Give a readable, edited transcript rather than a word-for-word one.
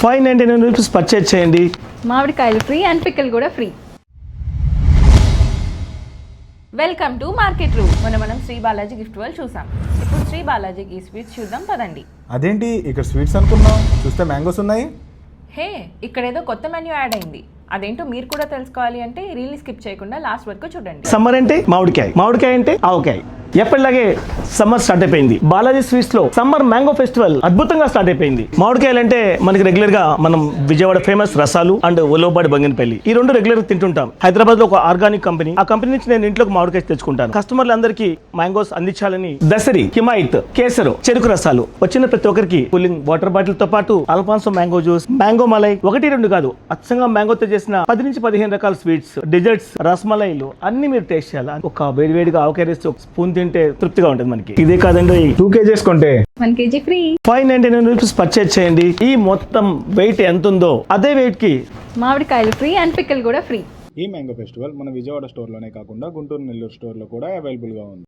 599 rupees purchase చేయండి. మామిడికాయలు free and pickle కూడా free. Welcome to market room. మనం శ్రీ బాలాజీ గిఫ్ట్ వరల్డ్ చూసాం. ఇప్పుడు శ్రీ బాలాజీ ఈ స్వీట్స్ చూద్దాం పదండి. అదేంటి ఇక్కడ స్వీట్స్ అనుకున్నాం, చూస్తే మ్యాంగోస్ ఉన్నాయి. హే, ఇక్కడ ఏదో కొత్త మెన్యూ యాడ్ అయింది. అదేంటో మీరు కూడా తెలుసుకోవాలి అంటే రీల్ స్కిప్ చేయకుండా లాస్ట్ వరకు చూడండి. సమ్మర్ అంటే మామిడికాయ, మామిడికాయ అంటే ఆవకాయ. ఎప్పటిలాగే సమ్మర్ స్టార్ట్ అయిపోయింది. బాలాజీ స్వీట్స్ లో సమ్మర్ మ్యాంగో ఫెస్టివల్ అద్భుతంగా స్టార్ట్ అయిపోయింది. మామిడికాయలు అంటే మనకి రెగ్యులర్ గా మనం విజయవాడ ఫేమస్ రసాలు అండ్ ఒలోబాడి బంగినపల్లి ఈ రెండు రెగ్యులర్ తింటుంటాం. హైదరాబాద్ లో ఒక ఆర్గానిక్ కంపెనీ, ఆ కంపెనీ నుంచి నేను ఇంట్లోకి మామిడికాయ తెచ్చుకుంటాను. కస్టమర్లందరికీ మ్యాంగోస్ అందించాలని దసరి, హిమాయిత్, కేసరు, చెరుకు రసాలు వచ్చిన ప్రతి ఒక్కరికి కూలింగ్ వాటర్ బాటిల్ తో పాటు Alphonso mango juice, mango malai, 1-2 కాదు, అచ్చంగా మ్యాంగోతో చేసిన 10 నుంచి 15 రకాల స్వీట్స్, డెజర్ట్స్, రసమలైలు అన్ని మీరు టేస్ట్ చేయాలి. ఒక వేడివేడిగా ఆవకాయ వేస్తే ఒక స్పూన్ తింటే తృప్తిగా ఉంటుంది మనకి. ఇదే కాదండి, 2 kgs కొంటే 1 kg ఫ్రీ. 599 రూపీస్ పర్చేజ్ చేయండి. ఈ మొత్తం వెయిట్ ఎంత ఉందో అదే వెయిట్ కి మామిడికాయలు ఫ్రీ అండ్ పిక్కల్ కూడా ఫ్రీ. ఈ మ్యాంగో ఫెస్టివల్ మన విజయవాడ స్టోర్లోనే కాకుండా గుంటూరు, నెల్లూరు స్టోర్లో కూడా అవైలబుల్గా ఉంది.